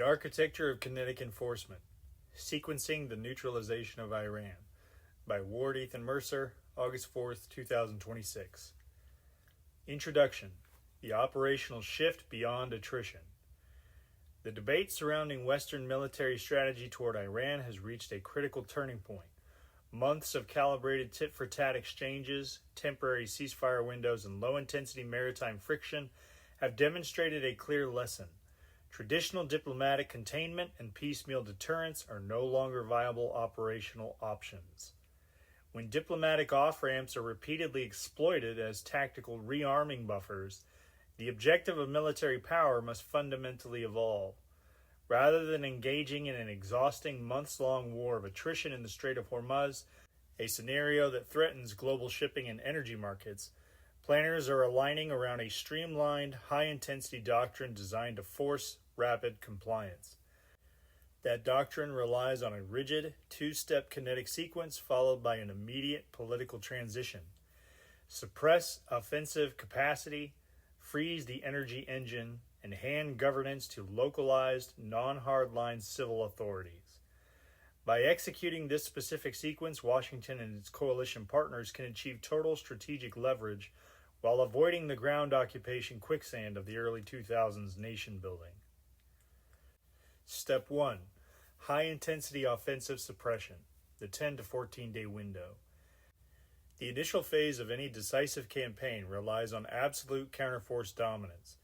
The Architecture of Kinetic Enforcement, Sequencing the Neutralization of Iran, by Ward Ethan Mercer, August 4th, 2026. Introduction: The Operational Shift Beyond Attrition. The debate surrounding Western military strategy toward Iran has reached a critical turning point. Months of calibrated tit-for-tat exchanges, temporary ceasefire windows, and low-intensity maritime friction have demonstrated a clear lesson. Traditional diplomatic containment and piecemeal deterrence are no longer viable operational options. When diplomatic off-ramps are repeatedly exploited as tactical rearming buffers, the objective of military power must fundamentally evolve. Rather than engaging in an exhausting months-long war of attrition in the Strait of Hormuz, a scenario that threatens global shipping and energy markets, planners are aligning around a streamlined, high-intensity doctrine designed to force rapid compliance. That doctrine relies on a rigid, two-step kinetic sequence followed by an immediate political transition. Suppress offensive capacity, freeze the energy engine, and hand governance to localized, non-hardline civil authorities. By executing this specific sequence, Washington and its coalition partners can achieve total strategic leverage while avoiding the ground occupation quicksand of the early 2000s nation building. Step 1. High-intensity offensive suppression, the 10 to 14-day window. The initial phase of any decisive campaign relies on absolute counterforce dominance.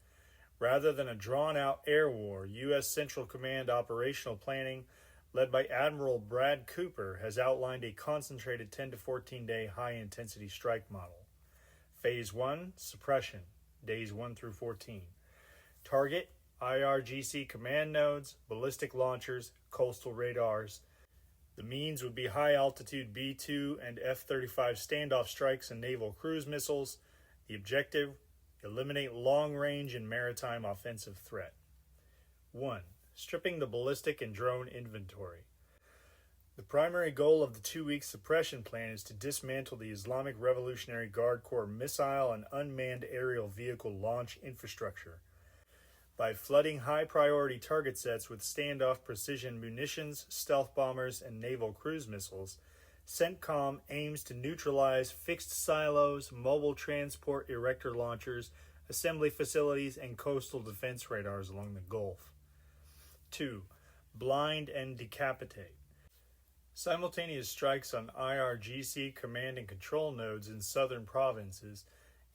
Rather than a drawn-out air war, U.S. Central Command operational planning, led by Admiral Brad Cooper, has outlined a concentrated 10 to 14-day high-intensity strike model. Phase 1, suppression, days 1 through 14. Target, IRGC command nodes, ballistic launchers, coastal radars. The means would be high-altitude B-2 and F-35 standoff strikes and naval cruise missiles. The objective: eliminate long-range and maritime offensive threat. 1. Stripping the ballistic and drone inventory. The primary goal of the 2-week suppression plan is to dismantle the Islamic Revolutionary Guard Corps missile and unmanned aerial vehicle launch infrastructure. By flooding high-priority target sets with standoff precision munitions, stealth bombers, and naval cruise missiles, CENTCOM aims to neutralize fixed silos, mobile transport erector launchers, assembly facilities, and coastal defense radars along the Gulf. 2. Blind and decapitate. Simultaneous strikes on IRGC command and control nodes in southern provinces,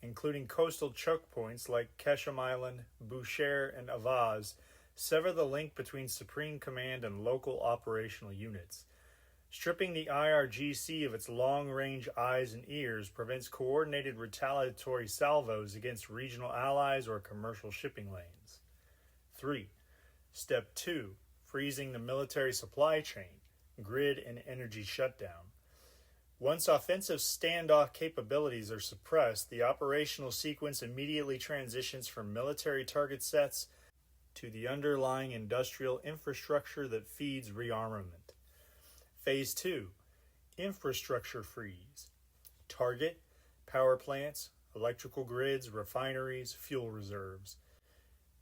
including coastal choke points like Keshem Island, Bushehr, and Avaz, sever the link between Supreme Command and local operational units. Stripping the IRGC of its long-range eyes and ears prevents coordinated retaliatory salvos against regional allies or commercial shipping lanes. 3. Step 2. Freezing the military supply chain, grid and energy shutdown. Once offensive standoff capabilities are suppressed, the operational sequence immediately transitions from military target sets to the underlying industrial infrastructure that feeds rearmament. Phase 2. Infrastructure freeze. Target, power plants, electrical grids, refineries, fuel reserves.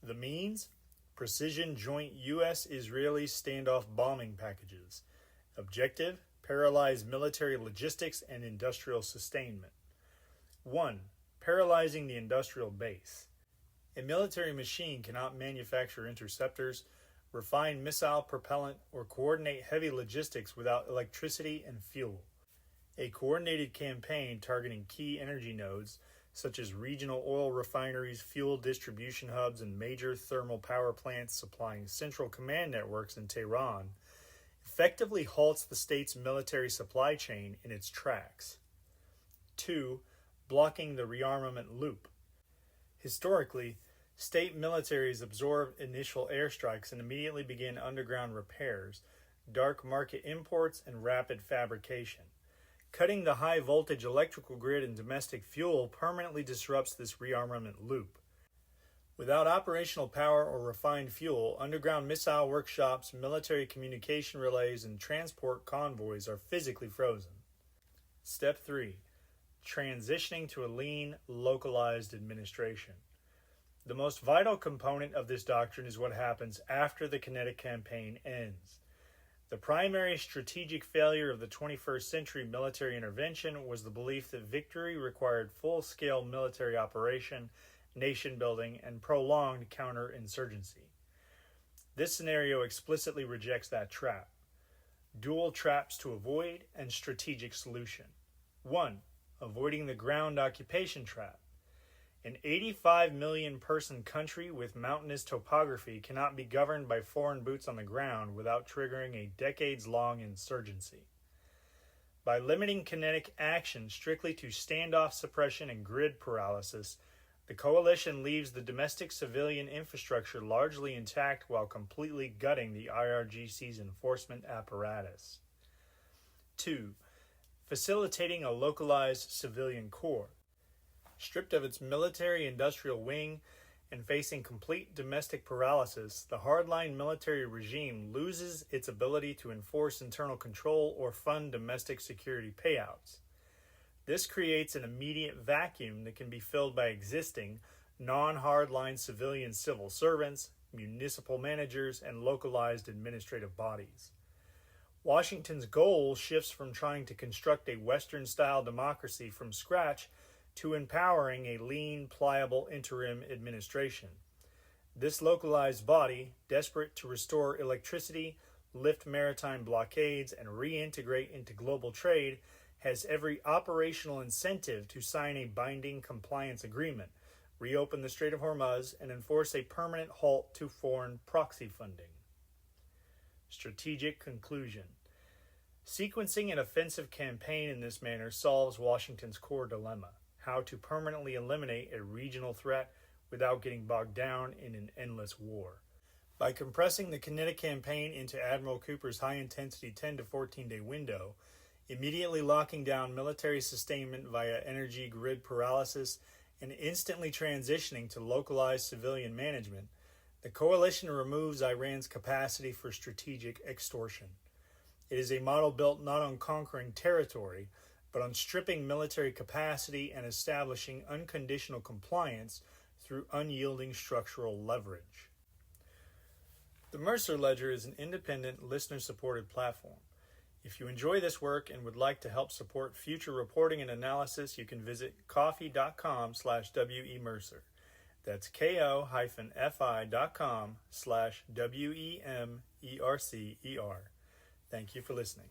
The means: precision joint U.S.-Israeli standoff bombing packages. Objective: paralyze military logistics and industrial sustainment. 1. Paralyzing the industrial base. A military machine cannot manufacture interceptors, refine missile propellant, or coordinate heavy logistics without electricity and fuel. A coordinated campaign targeting key energy nodes, such as regional oil refineries, fuel distribution hubs, and major thermal power plants supplying central command networks in Tehran, effectively halts the state's military supply chain in its tracks. 2. Blocking the rearmament loop. Historically, state militaries absorb initial airstrikes and immediately begin underground repairs, dark market imports, and rapid fabrication. Cutting the high-voltage electrical grid and domestic fuel permanently disrupts this rearmament loop. Without operational power or refined fuel, underground missile workshops, military communication relays, and transport convoys are physically frozen. Step 3. Transitioning to a lean, localized administration. The most vital component of this doctrine is what happens after the Kinetic campaign ends. The primary strategic failure of the 21st century military intervention was the belief that victory required full-scale military operation, nation-building, and prolonged counterinsurgency. This scenario explicitly rejects that trap. Dual traps to avoid and strategic solution. 1. Avoiding the ground occupation trap. An 85 million person country with mountainous topography cannot be governed by foreign boots on the ground without triggering a decades-long insurgency. By limiting kinetic action strictly to standoff suppression and grid paralysis, the coalition leaves the domestic civilian infrastructure largely intact while completely gutting the IRGC's enforcement apparatus. 2. Facilitating a localized civilian corps. Stripped of its military-industrial wing and facing complete domestic paralysis, the hardline military regime loses its ability to enforce internal control or fund domestic security payouts. This creates an immediate vacuum that can be filled by existing, non-hardline civilian civil servants, municipal managers, and localized administrative bodies. Washington's goal shifts from trying to construct a Western-style democracy from scratch to empowering a lean, pliable interim administration. This localized body, desperate to restore electricity, lift maritime blockades, and reintegrate into global trade, has every operational incentive to sign a binding compliance agreement, reopen the Strait of Hormuz, and enforce a permanent halt to foreign proxy funding. Strategic conclusion. Sequencing an offensive campaign in this manner solves Washington's core dilemma: how to permanently eliminate a regional threat without getting bogged down in an endless war. By compressing the Kinetic campaign into Admiral Cooper's high-intensity 10 to 14-day window, immediately locking down military sustainment via energy grid paralysis, and instantly transitioning to localized civilian management, the coalition removes Iran's capacity for strategic extortion. It is a model built not on conquering territory, but on stripping military capacity and establishing unconditional compliance through unyielding structural leverage. The Mercer Ledger is an independent, listener-supported platform. If you enjoy this work and would like to help support future reporting and analysis, you can visit ko-fi.com/WEMercer. That's ko-fi.com/WEMERCER. Thank you for listening.